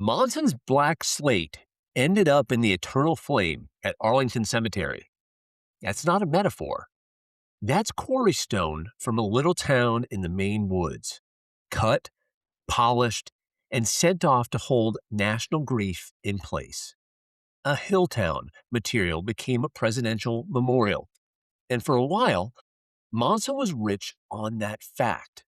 Monson's black slate ended up in the eternal flame at Arlington Cemetery. That's not a metaphor. That's quarry stone from a little town in the Maine woods, cut, polished, and sent off to hold national grief in place. A hill town material became a presidential memorial, and for a while, Monson was rich on that fact.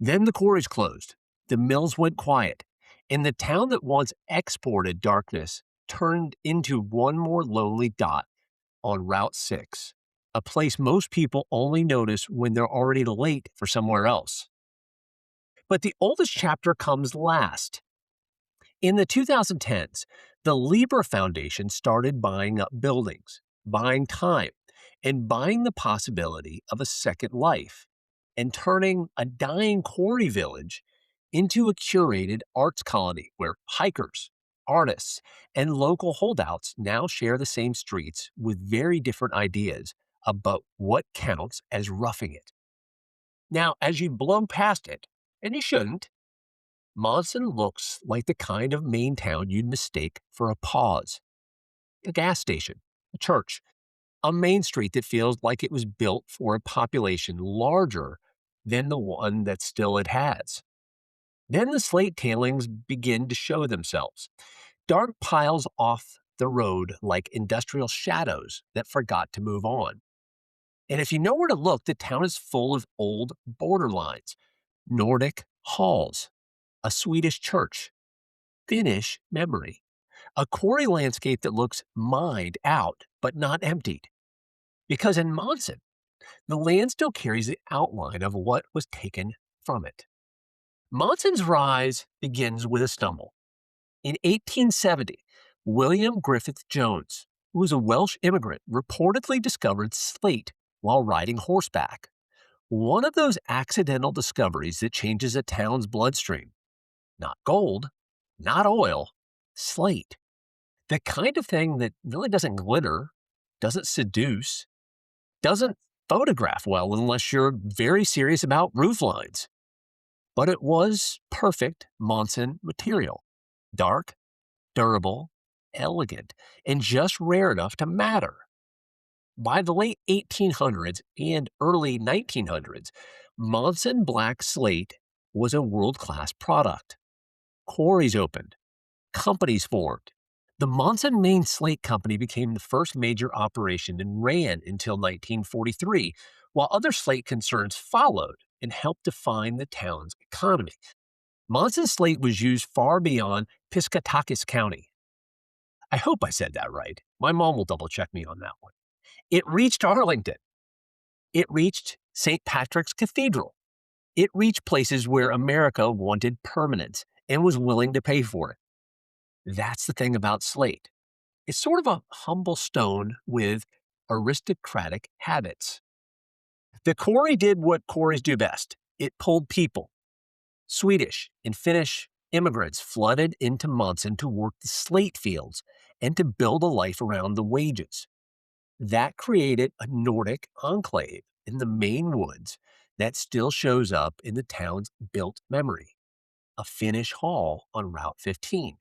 Then the quarries closed, the mills went quiet, and the town that once exported darkness turned into one more lonely dot on Route 6, a place most people only notice when they're already late for somewhere else. But the oldest chapter comes last. In the 2010s, the Libra Foundation started buying up buildings, buying time, and buying the possibility of a second life, and turning a dying quarry village into a curated arts colony where hikers, artists, and local holdouts now share the same streets with very different ideas about what counts as roughing it. Now, as you blow past it, and you shouldn't, Monson looks like the kind of Maine town you'd mistake for a pause. A gas station, a church, a main street that feels like it was built for a population larger than the one that still it has. Then the slate tailings begin to show themselves, dark piles off the road like industrial shadows that forgot to move on. And if you know where to look, the town is full of old borderlines, Nordic halls, a Swedish church, Finnish memory, a quarry landscape that looks mined out but not emptied. Because in Monson, the land still carries the outline of what was taken from it. Monson's rise begins with a stumble. In 1870, William Griffith Jones, who was a Welsh immigrant, reportedly discovered slate while riding horseback. One of those accidental discoveries that changes a town's bloodstream. Not gold, not oil, slate. The kind of thing that really doesn't glitter, doesn't seduce, doesn't photograph well unless you're very serious about roof lines. But it was perfect Monson material. Dark, durable, elegant, and just rare enough to matter. By the late 1800s and early 1900s, Monson black slate was a world-class product. Quarries opened. Companies formed. The Monson Maine Slate Company became the first major operation and ran until 1943, while other slate concerns followed and helped define the town's economy. Monson slate was used far beyond Piscataquis County. I hope I said that right. My mom will double-check me on that one. It reached Arlington. It reached St. Patrick's Cathedral. It reached places where America wanted permanence and was willing to pay for it. That's the thing about slate. It's sort of a humble stone with aristocratic habits. The quarry did what quarries do best. It pulled people. Swedish and Finnish immigrants flooded into Monson to work the slate fields and to build a life around the wages. That created a Nordic enclave in the Maine woods that still shows up in the town's built memory. A Finnish hall on Route 15,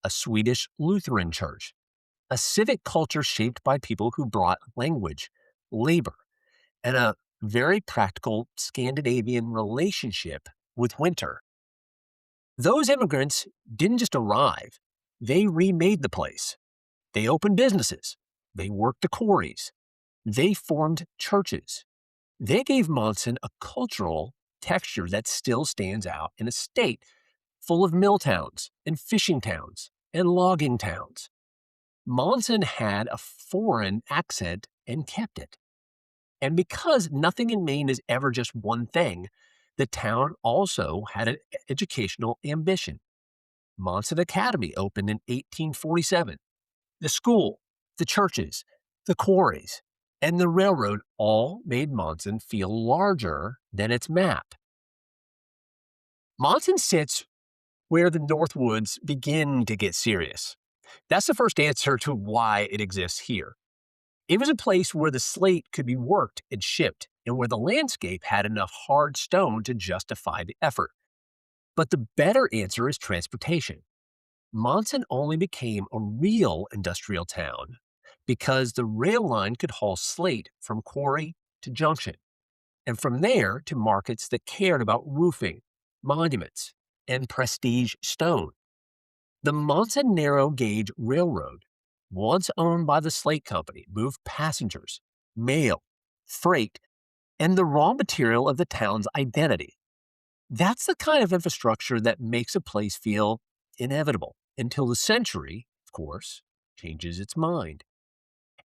a Swedish Lutheran church, a civic culture shaped by people who brought language, labor, and a very practical Scandinavian relationship with winter. Those immigrants didn't just arrive, they remade the place. They opened businesses, they worked the quarries, they formed churches. They gave Monson a cultural texture that still stands out in a state full of mill towns and fishing towns and logging towns. Monson had a foreign accent and kept it. And because nothing in Maine is ever just one thing, the town also had an educational ambition. Monson Academy opened in 1847. The school, the churches, the quarries, and the railroad all made Monson feel larger than its map. Monson sits where the North Woods begin to get serious. That's the first answer to why it exists here. It was a place where the slate could be worked and shipped, and where the landscape had enough hard stone to justify the effort. But the better answer is transportation. Monson only became a real industrial town because the rail line could haul slate from quarry to junction, and from there to markets that cared about roofing, monuments, and prestige stone. The Monson Narrow Gauge Railroad, once owned by the Slate Company, moved passengers, mail, freight, and the raw material of the town's identity. That's the kind of infrastructure that makes a place feel inevitable until the century, of course, changes its mind.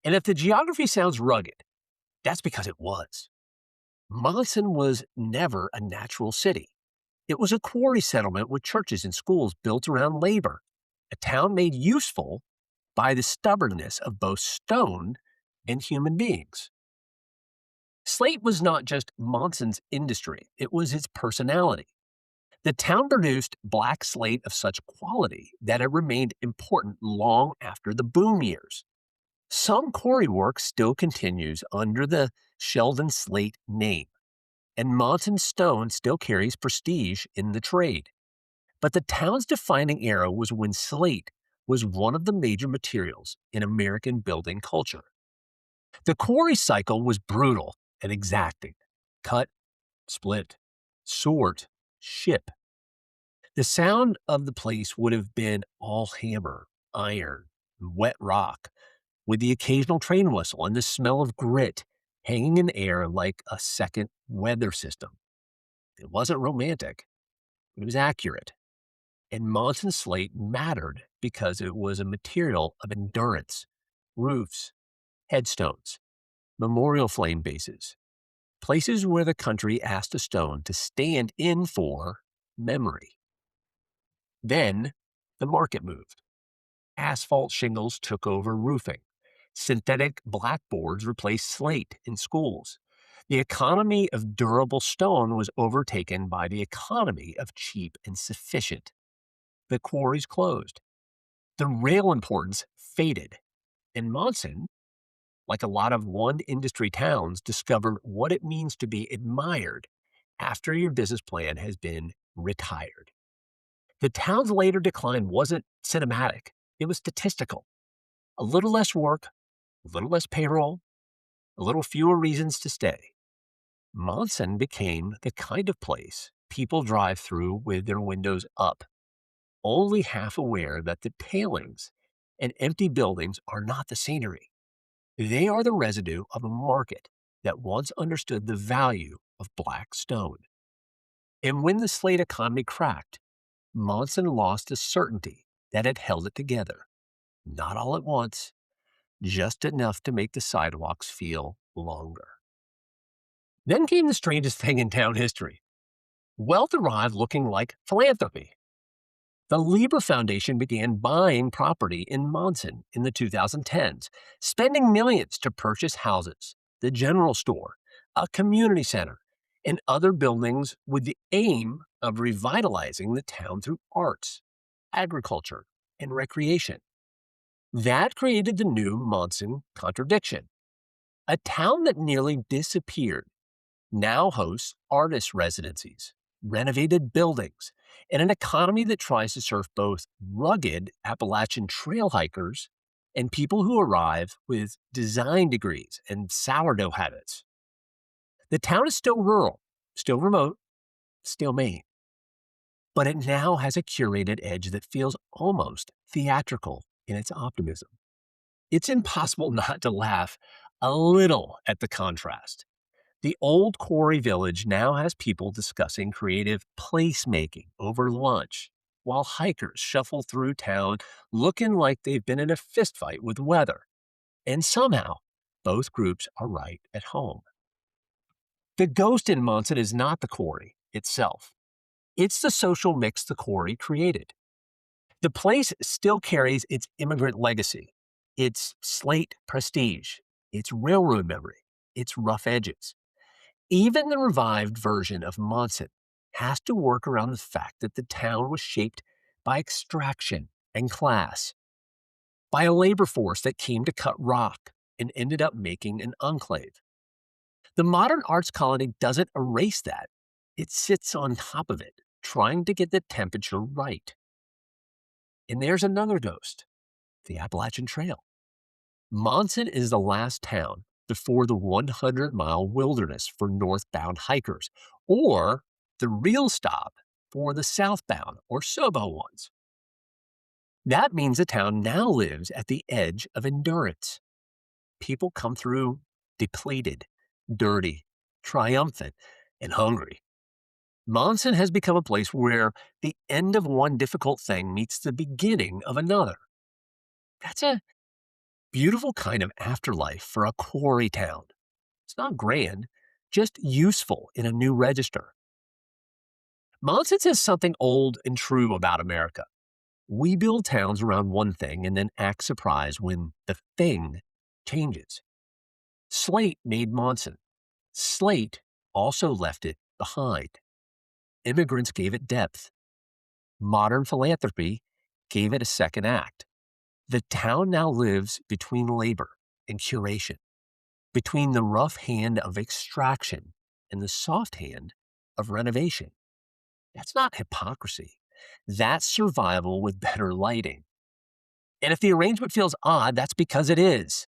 And if the geography sounds rugged, that's because it was. Monson was never a natural city. It was a quarry settlement with churches and schools built around labor, a town made useful by the stubbornness of both stone and human beings. Slate was not just Monson's industry, it was its personality. The town produced black slate of such quality that it remained important long after the boom years. Some quarry work still continues under the Sheldon Slate name, and Monson stone still carries prestige in the trade. But the town's defining era was when slate was one of the major materials in American building culture. The quarry cycle was brutal and exacting. Cut, split, sort, ship. The sound of the place would have been all hammer, iron, and wet rock, with the occasional train whistle and the smell of grit hanging in the air like a second weather system. It wasn't romantic, it was accurate. And Monson slate mattered because it was a material of endurance, roofs, headstones, memorial flame bases, places where the country asked a stone to stand in for memory. Then the market moved. Asphalt shingles took over roofing. Synthetic blackboards replaced slate in schools. The economy of durable stone was overtaken by the economy of cheap and sufficient. The quarries closed. The rail importance faded. And Monson, like a lot of one industry towns, discovered what it means to be admired after your business plan has been retired. The town's later decline wasn't cinematic, it was statistical. A little less work, a little less payroll, a little fewer reasons to stay. Monson became the kind of place people drive through with their windows up, only half aware that the palings and empty buildings are not the scenery. They are the residue of a market that once understood the value of black stone. And when the slate economy cracked, Monson lost the certainty that had held it together. Not all at once, just enough to make the sidewalks feel longer. Then came the strangest thing in town history. Wealth arrived looking like philanthropy. The Lieber Foundation began buying property in Monson in the 2010s, spending millions to purchase houses, the general store, a community center, and other buildings with the aim of revitalizing the town through arts, agriculture, and recreation. That created the new Monson contradiction. A town that nearly disappeared now hosts artist residencies, renovated buildings, and an economy that tries to serve both rugged Appalachian trail hikers and people who arrive with design degrees and sourdough habits. The town is still rural, still remote, still Maine. But it now has a curated edge that feels almost theatrical in its optimism. It's impossible not to laugh a little at the contrast. The old quarry village now has people discussing creative placemaking over lunch, while hikers shuffle through town looking like they've been in a fistfight with weather. And somehow, both groups are right at home. The ghost in Monson is not the quarry itself. It's the social mix the quarry created. The place still carries its immigrant legacy, its slate prestige, its railroad memory, its rough edges. Even the revived version of Monson has to work around the fact that the town was shaped by extraction and class, by a labor force that came to cut rock and ended up making an enclave. The modern arts colony doesn't erase that. It sits on top of it, trying to get the temperature right. And there's another ghost, the Appalachian Trail. Monson is the last town before the 100-mile wilderness for northbound hikers, or the real stop for the southbound or Sobo ones. That means the town now lives at the edge of endurance. People come through depleted, dirty, triumphant, and hungry. Monson has become a place where the end of one difficult thing meets the beginning of another. That's a beautiful kind of afterlife for a quarry town. It's not grand, just useful in a new register. Monson says something old and true about America. We build towns around one thing and then act surprised when the thing changes. Slate made Monson. Slate also left it behind. Immigrants gave it depth. Modern philanthropy gave it a second act. The town now lives between labor and curation, between the rough hand of extraction and the soft hand of renovation. That's not hypocrisy. That's survival with better lighting. And if the arrangement feels odd, that's because it is.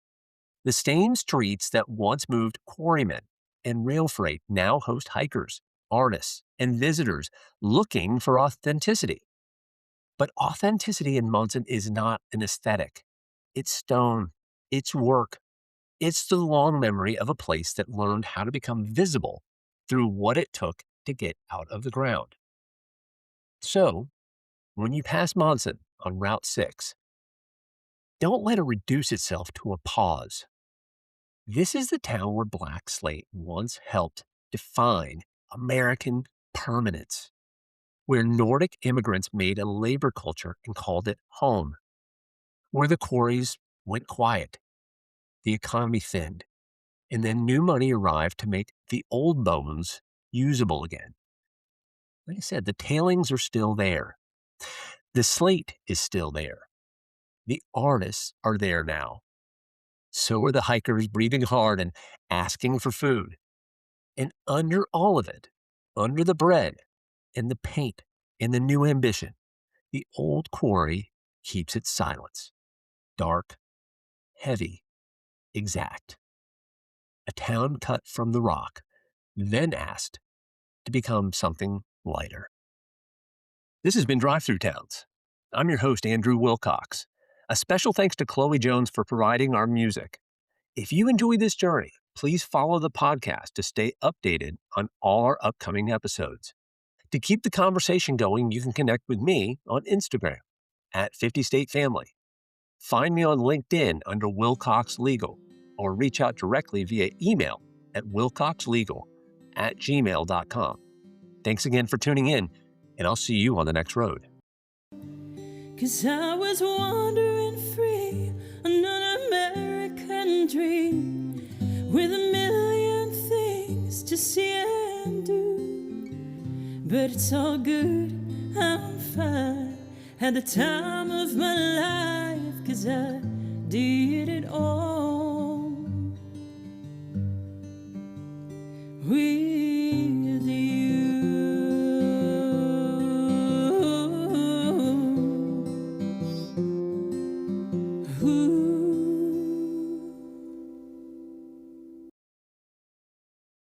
The same streets that once moved quarrymen and rail freight now host hikers, artists, and visitors looking for authenticity. But authenticity in Monson is not an aesthetic. It's stone. It's work. It's the long memory of a place that learned how to become visible through what it took to get out of the ground. So, when you pass Monson on Route 6, don't let it reduce itself to a pause. This is the town where black slate once helped define American permanence, where Nordic immigrants made a labor culture and called it home, where the quarries went quiet, the economy thinned, and then new money arrived to make the old bones usable again. Like I said, the tailings are still there. The slate is still there. The artists are there now. So are the hikers breathing hard and asking for food. And under all of it, under the bread and the paint and the new ambition, the old quarry keeps its silence. Dark, heavy, exact. A town cut from the rock, then asked to become something lighter. This has been Drive-Thru Towns. I'm your host, Andrew Wilcox. A special thanks to Chloe Jones for providing our music. If you enjoy this journey, please follow the podcast to stay updated on all our upcoming episodes. To keep the conversation going, you can connect with me on Instagram at 50 State Family. Find me on LinkedIn under Wilcox Legal, or reach out directly via email at wilcoxlegal@gmail.com. Thanks again for tuning in, and I'll see you on the next road. 'Cause I was wandering free on an American dream with a million things to see and do. But it's all good, I'm fine. Had the time of my life, 'cause I did it all.